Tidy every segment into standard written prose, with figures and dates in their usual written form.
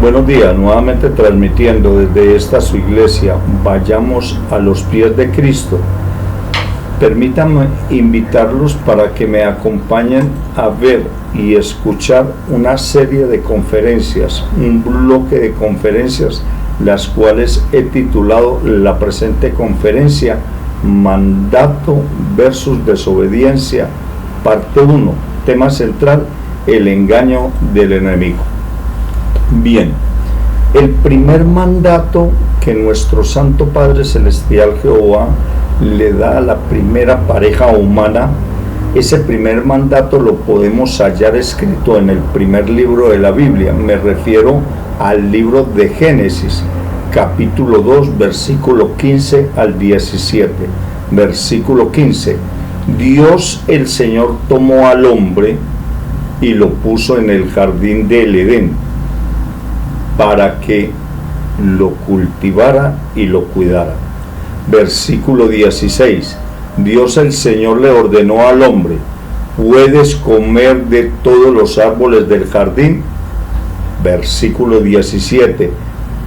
Buenos días, nuevamente transmitiendo desde esta su iglesia, Vayamos a los pies de Cristo. Permítanme invitarlos para que me acompañen a ver y escuchar una serie de conferencias, un bloque de conferencias, las cuales he titulado la presente conferencia Mandato versus Desobediencia, parte 1, tema central, el engaño del enemigo. Bien, el primer mandato que nuestro Santo Padre Celestial Jehová le da a la primera pareja humana, ese primer mandato lo podemos hallar escrito en el primer libro de la Biblia. Me refiero al libro de Génesis, capítulo 2, versículo 15 al 17. Versículo 15. Dios el Señor tomó al hombre y lo puso en el jardín del Edén, para que lo cultivara y lo cuidara. Versículo 16. Dios el Señor le ordenó al hombre: ¿puedes comer de todos los árboles del jardín? Versículo 17.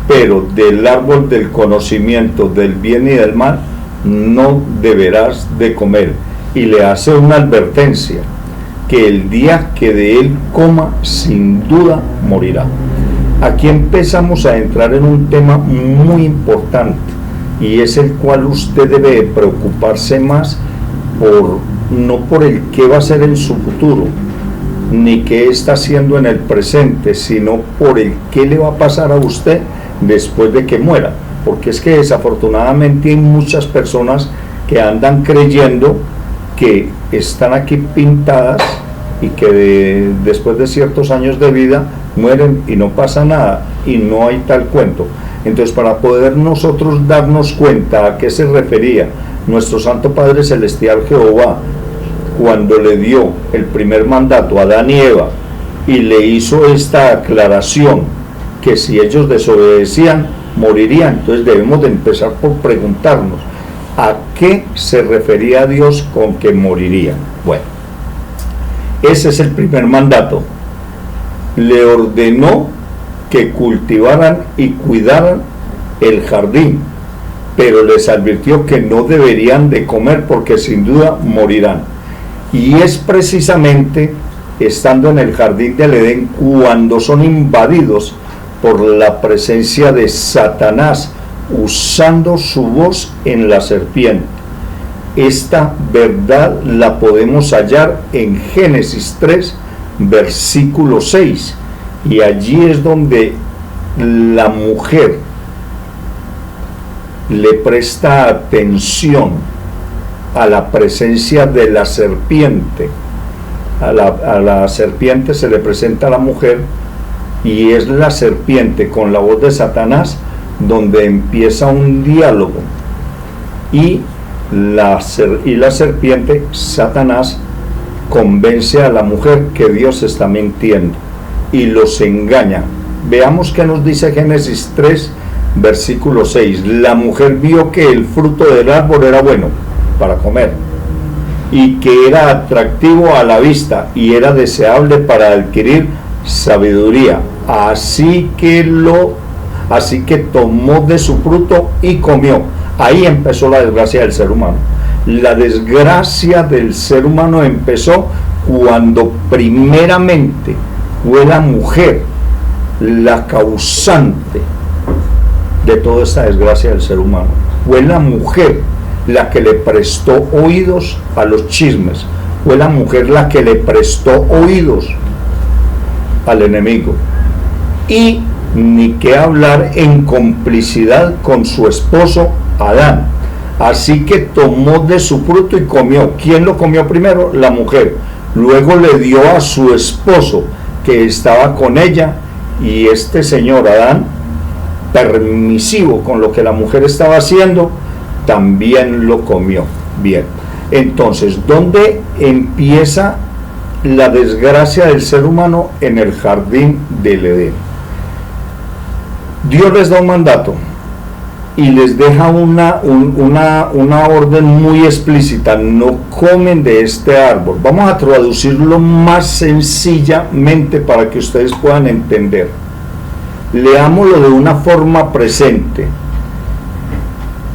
Pero del árbol del conocimiento del bien y del mal no deberás de comer. Y le hace una advertencia, que el día que de él coma, sin duda morirá. Aquí empezamos a entrar en un tema muy importante, y es el cual usted debe preocuparse más no por el qué va a ser en su futuro, ni qué está haciendo en el presente, sino por el qué le va a pasar a usted después de que muera. Porque es que desafortunadamente hay muchas personas que andan creyendo que están aquí pintadas y que después de ciertos años de vida mueren y no pasa nada, y no hay tal cuento. Entonces, para poder nosotros darnos cuenta a qué se refería nuestro Santo Padre Celestial Jehová cuando le dio el primer mandato a Adán y Eva, y le hizo esta aclaración, que si ellos desobedecían morirían, entonces debemos de empezar por preguntarnos a qué se refería Dios con que morirían. Bueno, ese es el primer mandato. Le ordenó que cultivaran y cuidaran el jardín, pero les advirtió que no deberían de comer porque sin duda morirán. Y es precisamente estando en el jardín del Edén cuando son invadidos por la presencia de Satanás, usando su voz en la serpiente. Esta verdad la podemos hallar en Génesis 3, versículo 6, y allí es donde la mujer le presta atención a la presencia de la serpiente. A la serpiente se le presenta a la mujer, y es la serpiente con la voz de Satanás donde empieza un diálogo, y la serpiente, Satanás, convence a la mujer que Dios está mintiendo y los engaña. Veamos qué nos dice Génesis 3, versículo 6. La mujer vio que el fruto del árbol era bueno para comer, y que era atractivo a la vista, y era deseable para adquirir sabiduría. Así que tomó de su fruto y comió. Ahí empezó la desgracia del ser humano. La desgracia del ser humano empezó cuando primeramente fue la mujer la causante de toda esta desgracia del ser humano. Fue la mujer la que le prestó oídos a los chismes. Fue la mujer la que le prestó oídos al enemigo. Y ni qué hablar en complicidad con su esposo Adán. Así que tomó de su fruto y comió. ¿Quién lo comió primero? La mujer. Luego le dio a su esposo que estaba con ella, y este señor Adán, permisivo con lo que la mujer estaba haciendo, también lo comió. Bien, entonces, ¿dónde empieza la desgracia del ser humano? En el jardín del Edén. Dios les da un mandato y les deja una orden muy explícita: no comen de este árbol. Vamos a traducirlo más sencillamente para que ustedes puedan entender. Leámoslo de una forma presente.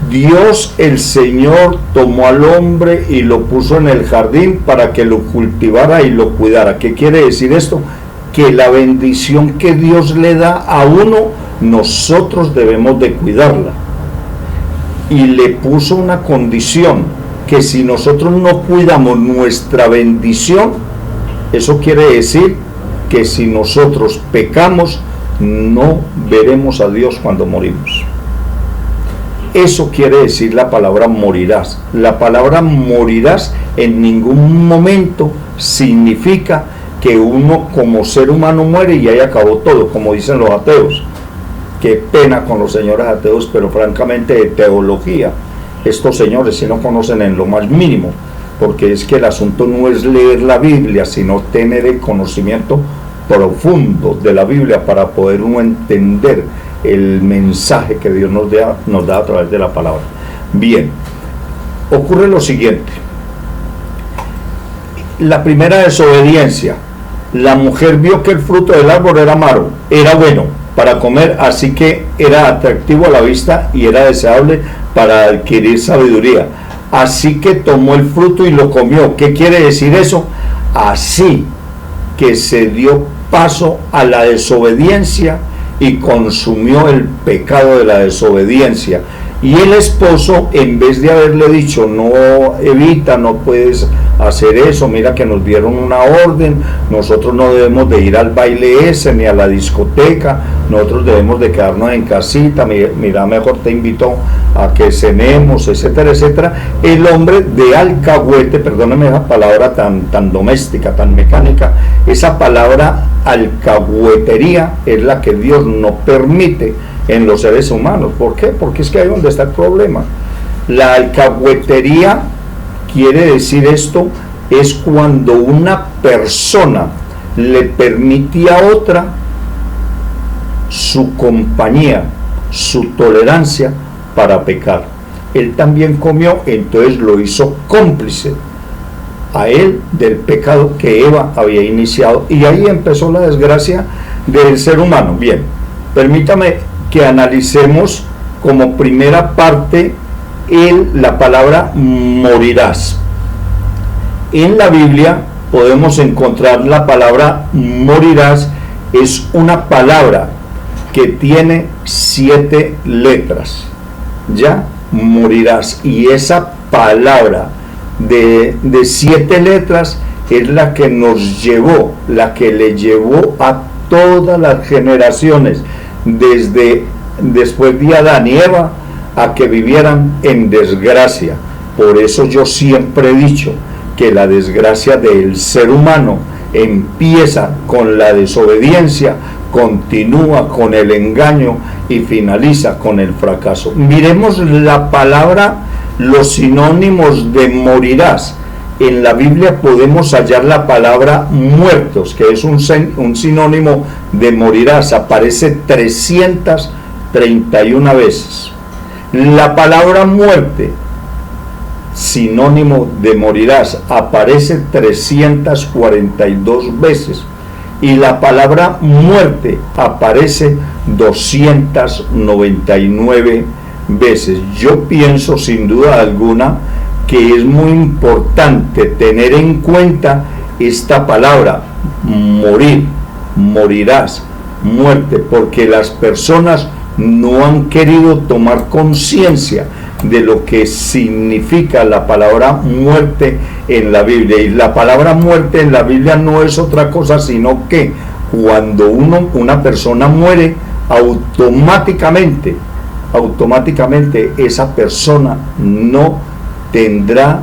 Dios el Señor tomó al hombre y lo puso en el jardín para que lo cultivara y lo cuidara. ¿Qué quiere decir esto? Que la bendición que Dios le da a uno, nosotros debemos de cuidarla. Y le puso una condición, que si nosotros no cuidamos nuestra bendición, eso quiere decir que si nosotros pecamos, no veremos a Dios cuando morimos. Eso quiere decir la palabra morirás. La palabra morirás en ningún momento significa que uno como ser humano muere y ahí acabó todo, como dicen los ateos. Qué pena con los señores ateos, pero francamente de teología, estos señores si no conocen en lo más mínimo, porque es que el asunto no es leer la Biblia, sino tener el conocimiento profundo de la Biblia para poder uno entender el mensaje que Dios nos da a través de la palabra. Bien, ocurre lo siguiente. La primera desobediencia. La mujer vio que el fruto del árbol era malo, era bueno para comer, así que era atractivo a la vista y era deseable para adquirir sabiduría. Así que tomó el fruto y lo comió. ¿Qué quiere decir eso? Así que se dio paso a la desobediencia y consumió el pecado de la desobediencia. Y el esposo, en vez de haberle dicho, no, evita, no puedes hacer eso, mira que nos dieron una orden, nosotros no debemos de ir al baile ese, ni a la discoteca, nosotros debemos de quedarnos en casita, mira, mejor te invito a que cenemos, etcétera, etcétera. El hombre de alcahuete, perdóname esa palabra tan doméstica, tan mecánica, esa palabra alcahuetería es la que Dios no permite en los seres humanos. ¿Por qué? Porque es que ahí es donde está el problema. La alcahuetería quiere decir esto, es cuando una persona le permite a otra su compañía, su tolerancia para pecar. Él también comió, entonces lo hizo cómplice a él del pecado que Eva había iniciado, y ahí empezó la desgracia del ser humano. Bien, permítame que analicemos como primera parte la palabra morirás. En la Biblia podemos encontrar la palabra morirás, es una palabra que tiene 7 letras, ya, morirás, y esa palabra de 7 letras es la que nos llevó, la que le llevó a todas las generaciones, después de Adán y Eva, a que vivieran en desgracia. Por eso yo siempre he dicho que la desgracia del ser humano empieza con la desobediencia, continúa con el engaño y finaliza con el fracaso. Miremos la palabra, los sinónimos de morirás. En la Biblia podemos hallar la palabra muertos, que es un sinónimo de morirás, aparece 331 veces. La palabra muerte, sinónimo de morirás, aparece 342 veces. Y la palabra muerte aparece 299 veces. Yo pienso sin duda alguna que es muy importante tener en cuenta esta palabra, morir, morirás, muerte, porque las personas no han querido tomar conciencia de lo que significa la palabra muerte en la Biblia. Y la palabra muerte en la Biblia no es otra cosa sino que cuando una persona muere, automáticamente esa persona no tendrá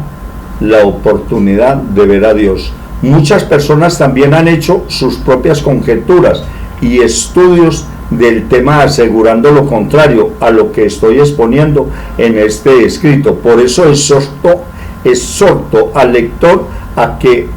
la oportunidad de ver a Dios. Muchas personas también han hecho sus propias conjeturas y estudios del tema, asegurando lo contrario a lo que estoy exponiendo en este escrito. Por eso exhorto al lector a que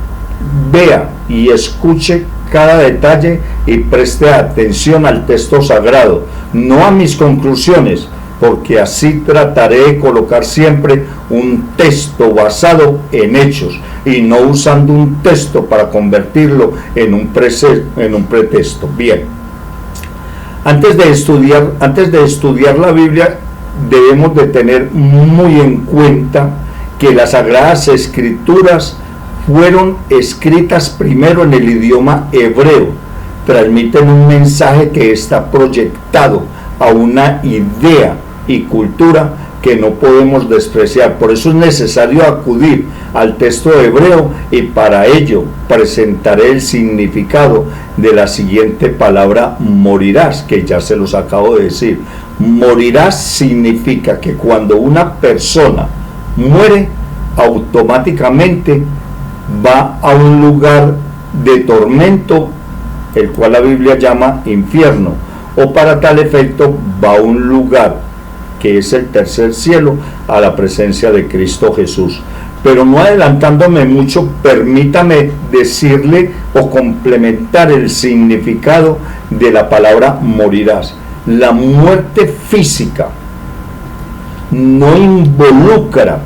vea y escuche cada detalle y preste atención al texto sagrado, no a mis conclusiones, porque así trataré de colocar siempre un texto basado en hechos y no usando un texto para convertirlo en un pretexto. Bien, Antes de estudiar la Biblia, debemos de tener muy en cuenta que las Sagradas Escrituras fueron escritas primero en el idioma hebreo. Transmiten un mensaje que está proyectado a una idea y cultura que no podemos despreciar. Por eso es necesario acudir al texto hebreo, y para ello presentaré el significado de la siguiente palabra: morirás, que ya se los acabo de decir. Morirás significa que cuando una persona muere, automáticamente va a un lugar de tormento, el cual la Biblia llama infierno, o para tal efecto va a un lugar que es el tercer cielo, a la presencia de Cristo Jesús. Pero no adelantándome mucho, permítame decirle o complementar el significado de la palabra morirás. La muerte física no involucra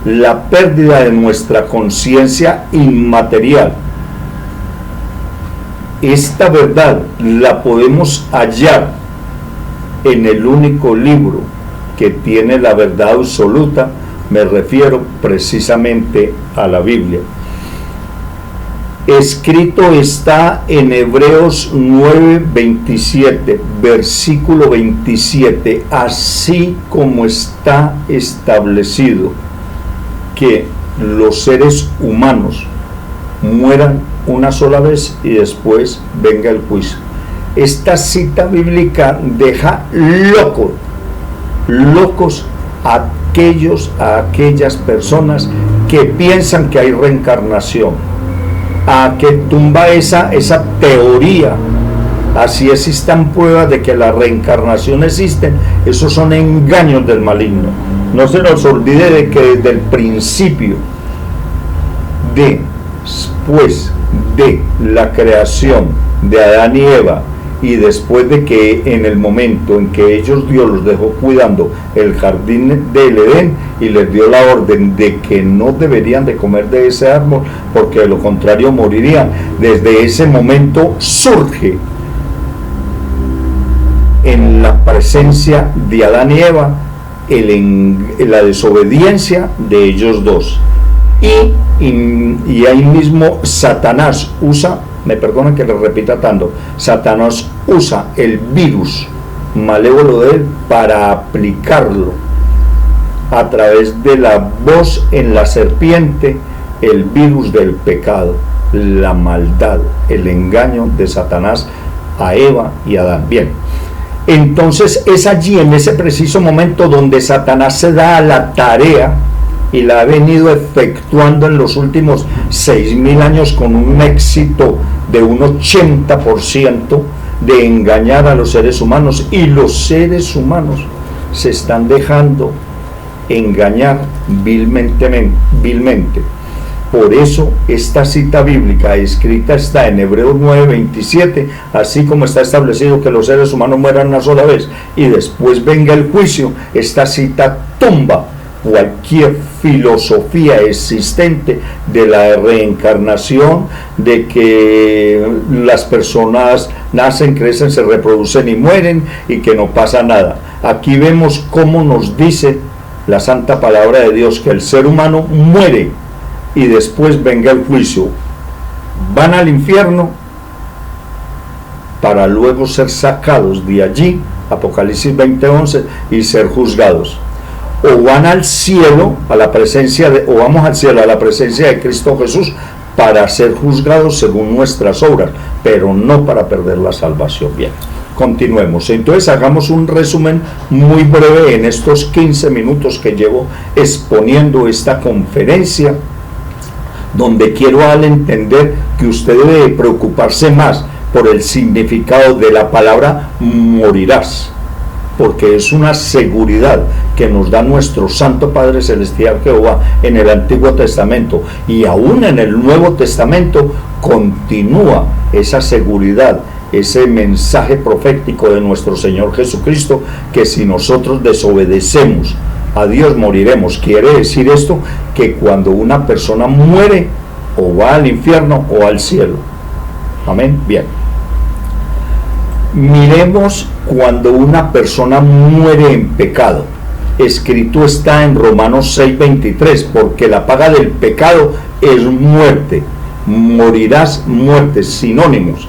la pérdida de nuestra conciencia inmaterial. Esta verdad la podemos hallar en el único libro que tiene la verdad absoluta. Me refiero precisamente a la Biblia. Escrito está en Hebreos 9:27, versículo 27, así como está establecido que los seres humanos mueran una sola vez y después venga el juicio. Esta cita bíblica deja locos a aquellas personas que piensan que hay reencarnación, a que tumba esa teoría. Así existan pruebas de que la reencarnación existe, esos son engaños del maligno. No se nos olvide de que desde el principio, después de la creación de Adán y Eva, y después de que en el momento en que Dios los dejó cuidando el jardín del Edén y les dio la orden de que no deberían de comer de ese árbol porque de lo contrario morirían, desde ese momento surge en la presencia de Adán y Eva la desobediencia de ellos dos, y ahí mismo Satanás usa, me perdonen que les repita tanto, Satanás usa el virus malévolo de él para aplicarlo a través de la voz en la serpiente, el virus del pecado, la maldad, el engaño de Satanás a Eva y a Adán. Bien, entonces es allí, en ese preciso momento, donde Satanás se da a la tarea, y la ha venido efectuando en los últimos 6.000 años con un éxito de un 80%, de engañar a los seres humanos, y los seres humanos se están dejando engañar vilmente. Por eso esta cita bíblica escrita está en Hebreos 9:27, así como está establecido que los seres humanos mueran una sola vez y después venga el juicio. Esta cita tumba cualquier filosofía existente de la reencarnación, de que las personas nacen, crecen, se reproducen y mueren y que no pasa nada. Aquí vemos cómo nos dice la santa palabra de Dios que el ser humano muere y después venga el juicio. Van al infierno para luego ser sacados de allí, Apocalipsis 20:11, y ser juzgados. O van al cielo, a la presencia o vamos al cielo a la presencia de Cristo Jesús para ser juzgados según nuestras obras, pero no para perder la salvación. Bien, continuemos. Entonces hagamos un resumen muy breve en estos 15 minutos que llevo exponiendo esta conferencia, donde quiero al entender que usted debe preocuparse más por el significado de la palabra morirás, porque es una seguridad que nos da nuestro Santo Padre Celestial Jehová en el Antiguo Testamento, y aún en el Nuevo Testamento continúa esa seguridad, ese mensaje profético de nuestro Señor Jesucristo, que si nosotros desobedecemos a Dios moriremos. Quiere decir esto que cuando una persona muere, o va al infierno o al cielo. Amén. Bien. Miremos cuando una persona muere en pecado. Escrito está en Romanos 6:23, porque la paga del pecado es muerte. Morirás, muerte, sinónimos.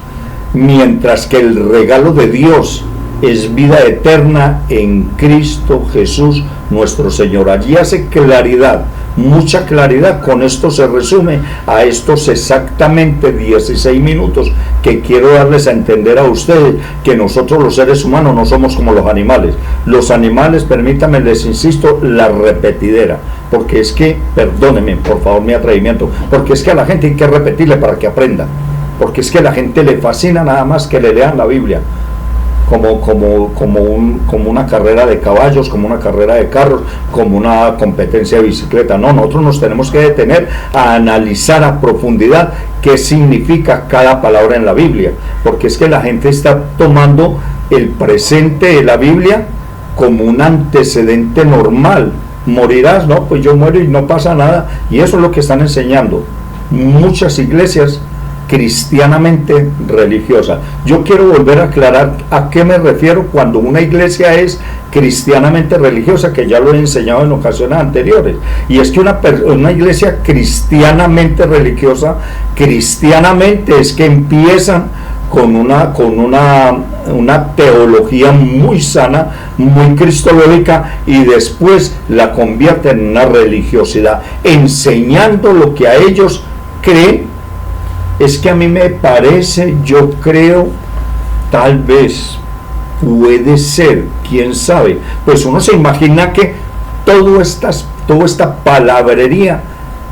Mientras que el regalo de Dios es vida eterna en Cristo Jesús nuestro Señor. Allí hace claridad, mucha claridad. Con esto se resume a estos exactamente 16 minutos que quiero darles a entender a ustedes que nosotros los seres humanos no somos como los animales. Los animales, permítanme, les insisto, la repetidera, porque es que, perdónenme por favor mi atrevimiento, porque es que a la gente hay que repetirle para que aprenda, porque es que a la gente le fascina nada más que le lean la Biblia como una carrera de caballos, como una carrera de carros, como una competencia de bicicleta. No, nosotros nos tenemos que detener a analizar a profundidad qué significa cada palabra en la Biblia, porque es que la gente está tomando el presente de la Biblia como un antecedente normal. Morirás, no, pues yo muero y no pasa nada, y eso es lo que están enseñando muchas iglesias cristianamente religiosa. Yo quiero volver a aclarar a qué me refiero cuando una iglesia es cristianamente religiosa, que ya lo he enseñado en ocasiones anteriores, y es que una iglesia cristianamente religiosa, cristianamente es que empiezan con una teología muy sana, muy cristológica, y después la convierten en una religiosidad, enseñando lo que a ellos creen. Es que a mí me parece, yo creo, tal vez, puede ser, quién sabe. Pues uno se imagina que toda esta palabrería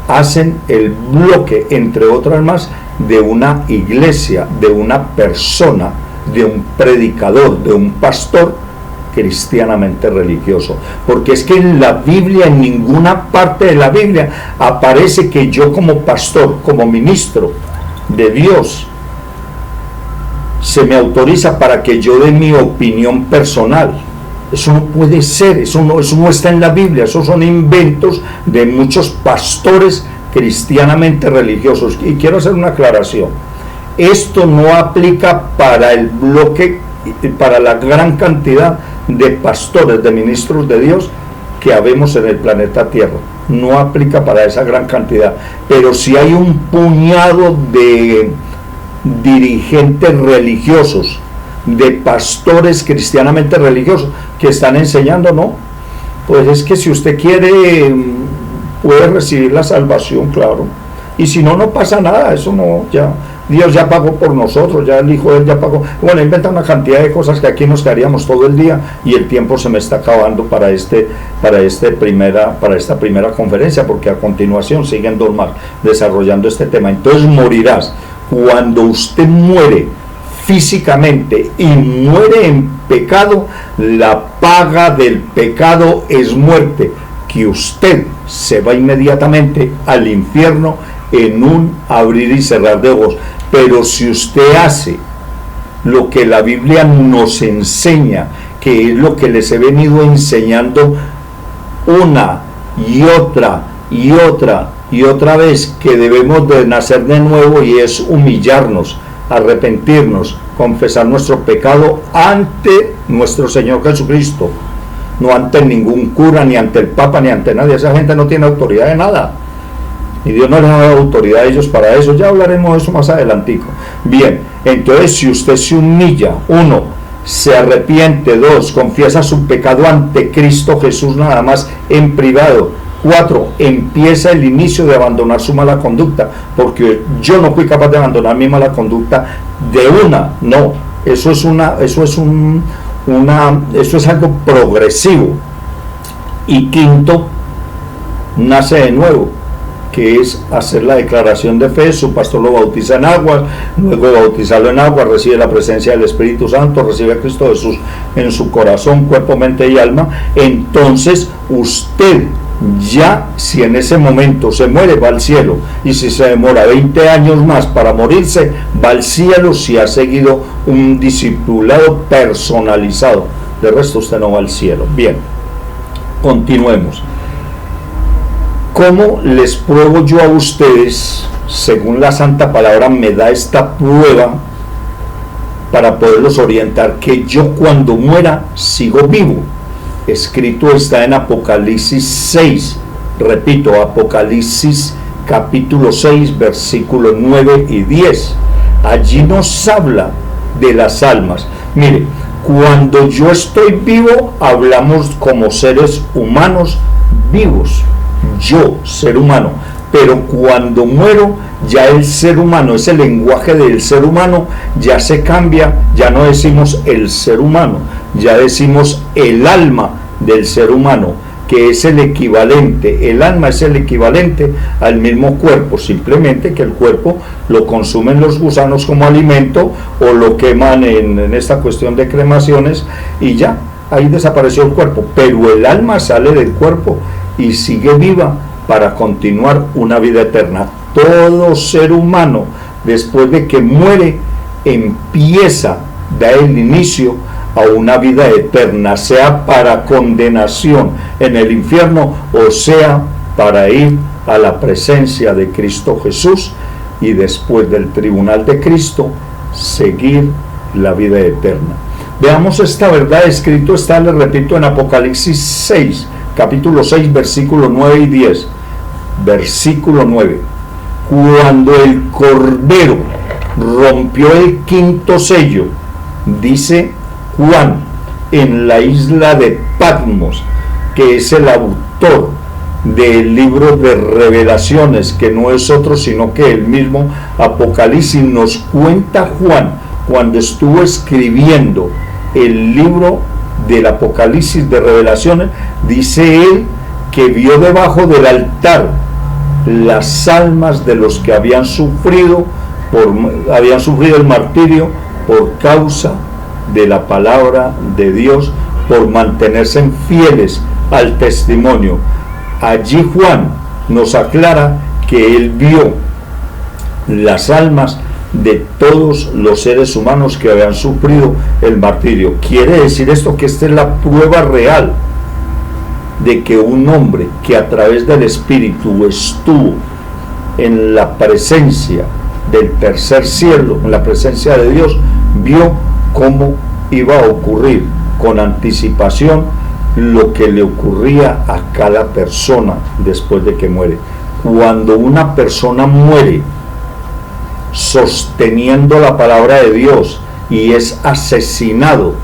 hacen el bloque, entre otras más, de una iglesia, de una persona, de un predicador, de un pastor cristianamente religioso. Porque es que en la Biblia, en ninguna parte de la Biblia, aparece que yo como pastor, como ministro de Dios, se me autoriza para que yo dé mi opinión personal. Eso no puede ser, eso no está en la Biblia, esos son inventos de muchos pastores cristianamente religiosos. Y quiero hacer una aclaración: esto no aplica para el bloque, para la gran cantidad de pastores, de ministros de Dios que habemos en el planeta Tierra. No aplica para esa gran cantidad, pero si hay un puñado de dirigentes religiosos, de pastores cristianamente religiosos que están enseñando, no, pues es que si usted quiere puede recibir la salvación, claro, y si no, no pasa nada, eso no, ya Dios ya pagó por nosotros, ya el Hijo de Él ya pagó. Bueno, inventa una cantidad de cosas que aquí nos quedaríamos todo el día, y el tiempo se me está acabando para esta primera conferencia, porque a continuación siguen 2 más desarrollando este tema. Entonces, morirás. Cuando usted muere físicamente y muere en pecado, la paga del pecado es muerte, que usted se va inmediatamente al infierno en un abrir y cerrar de ojos. Pero si usted hace lo que la Biblia nos enseña, que es lo que les he venido enseñando una y otra y otra y otra vez, que debemos de nacer de nuevo, y es humillarnos, arrepentirnos, confesar nuestro pecado ante nuestro Señor Jesucristo, no ante ningún cura, ni ante el Papa, ni ante nadie. Esa gente no tiene autoridad de nada, y Dios no les ha dado autoridad a ellos para eso. Ya hablaremos de eso más adelantico. Bien, entonces, si usted se humilla, 1, se arrepiente, 2, confiesa su pecado ante Cristo Jesús nada más en privado, 4, empieza el inicio de abandonar su mala conducta, porque yo no fui capaz de abandonar mi mala conducta de una, no, eso es algo progresivo. Y 5, nace de nuevo, que es hacer la declaración de fe. Su pastor lo bautiza en agua, luego de bautizarlo en agua recibe la presencia del Espíritu Santo, recibe a Cristo Jesús en su corazón, cuerpo, mente y alma. Entonces usted ya, si en ese momento se muere, va al cielo, y si se demora 20 años más para morirse, va al cielo si ha seguido un discipulado personalizado. De resto usted no va al cielo. Bien, continuemos. ¿Cómo les pruebo yo a ustedes, según la Santa Palabra me da esta prueba, para poderlos orientar que yo cuando muera sigo vivo. Escrito está en Apocalipsis 6, repito, Apocalipsis capítulo 6, versículos 9 y 10. Allí nos habla de las almas. Mire, cuando yo estoy vivo, hablamos como seres humanos vivos, yo, ser humano, pero cuando muero, ya el ser humano, ese lenguaje del ser humano ya se cambia, ya no decimos el ser humano, ya decimos el alma del ser humano, que es el equivalente, el alma es el equivalente al mismo cuerpo, simplemente que el cuerpo lo consumen los gusanos como alimento o lo queman en esta cuestión de cremaciones y ya, ahí desapareció el cuerpo, pero el alma sale del cuerpo y sigue viva para continuar una vida eterna. Todo ser humano, después de que muere, empieza, da el inicio a una vida eterna, sea para condenación en el infierno o sea para ir a la presencia de Cristo Jesús y después del tribunal de Cristo seguir la vida eterna. Veamos esta verdad, escrito está, les repito, en Apocalipsis 6, capítulo 6, versículos 9 y 10. Versículo 9. Cuando el Cordero rompió el quinto sello, dice Juan, en la isla de Patmos, que es el autor del libro de Revelaciones, que no es otro sino que el mismo Apocalipsis, nos cuenta Juan cuando estuvo escribiendo el libro del Apocalipsis de Revelaciones, dice él que vio debajo del altar las almas de los que habían sufrido el martirio por causa de la palabra de Dios, por mantenerse fieles al testimonio. Allí Juan nos aclara que él vio las almas de todos los seres humanos que habían sufrido el martirio. Quiere decir esto que esta es la prueba real de que un hombre que a través del Espíritu estuvo en la presencia del tercer cielo, en la presencia de Dios, vio cómo iba a ocurrir con anticipación lo que le ocurría a cada persona después de que muere. Cuando una persona muere sosteniendo la palabra de Dios y es asesinado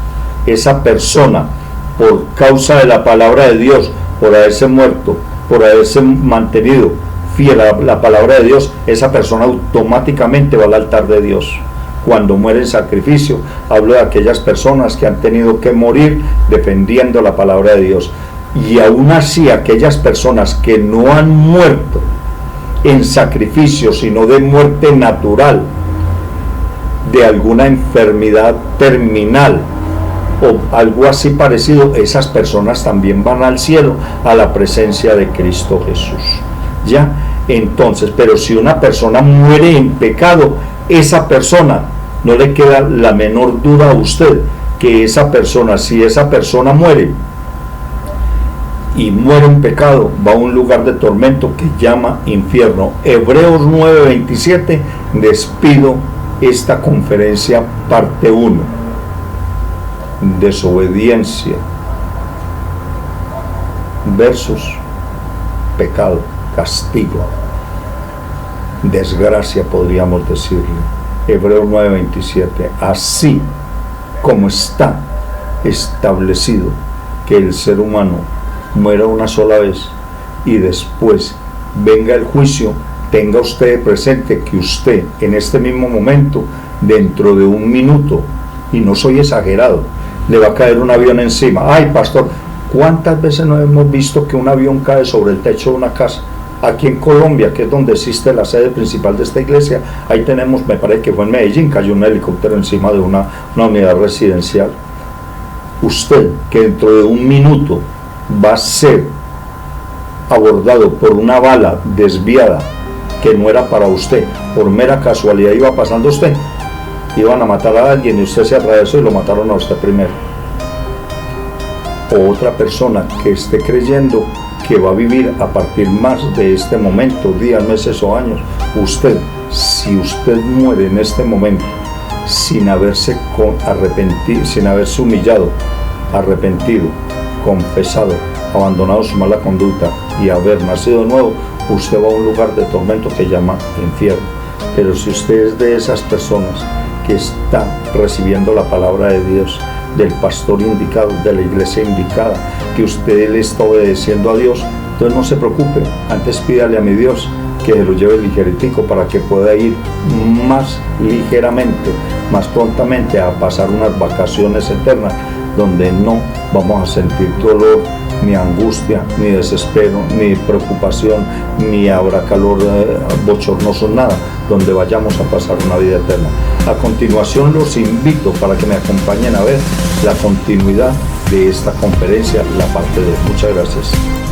esa persona por causa de la palabra de Dios, por haberse muerto, por haberse mantenido fiel a la palabra de Dios, esa persona automáticamente va al altar de Dios. Cuando muere en sacrificio, hablo de aquellas personas que han tenido que morir defendiendo la palabra de Dios. Y aún así, aquellas personas que no han muerto en sacrificio, sino de muerte natural, de alguna enfermedad terminal o algo así parecido, esas personas también van al cielo, a la presencia de Cristo Jesús. Ya, entonces, pero si una persona muere en pecado, esa persona, no le queda la menor duda a usted que esa persona, si esa persona muere y muere en pecado, va a un lugar de tormento que llama infierno. Hebreos 9:27, despido esta conferencia parte 1. Desobediencia versus pecado, castigo, desgracia, podríamos decirle. Hebreos 9:27, así como está establecido que el ser humano muera una sola vez y después venga el juicio, tenga usted presente que usted en este mismo momento, dentro de un minuto, y no soy exagerado, le va a caer un avión encima. Ay, pastor, ¿cuántas veces no hemos visto que un avión cae sobre el techo de una casa? Aquí en Colombia, que es donde existe la sede principal de esta iglesia, ahí tenemos, me parece que fue en Medellín, cayó un helicóptero encima de una unidad residencial. Usted, que dentro de un minuto va a ser abordado por una bala desviada que no era para usted, por mera casualidad iba pasando usted, iban a matar a alguien y usted se atravesó y lo mataron a usted primero. O otra persona que esté creyendo que va a vivir a partir más de este momento, días, meses o años. Usted, si usted muere en este momento sin haberse arrepentido, sin haberse humillado, arrepentido, confesado, abandonado su mala conducta y haber nacido de nuevo, usted va a un lugar de tormento que llama infierno. Pero si usted es de esas personas que está recibiendo la palabra de Dios, del pastor indicado, de la iglesia indicada, que usted le está obedeciendo a Dios, entonces no se preocupe, antes pídale a mi Dios que se lo lleve ligeritico para que pueda ir más ligeramente, más prontamente a pasar unas vacaciones eternas donde no vamos a sentir dolor, ni angustia, ni desespero, ni preocupación, ni habrá calor bochornoso, nada, donde vayamos a pasar una vida eterna. A continuación los invito para que me acompañen a ver la continuidad de esta conferencia, la parte 2. Muchas gracias.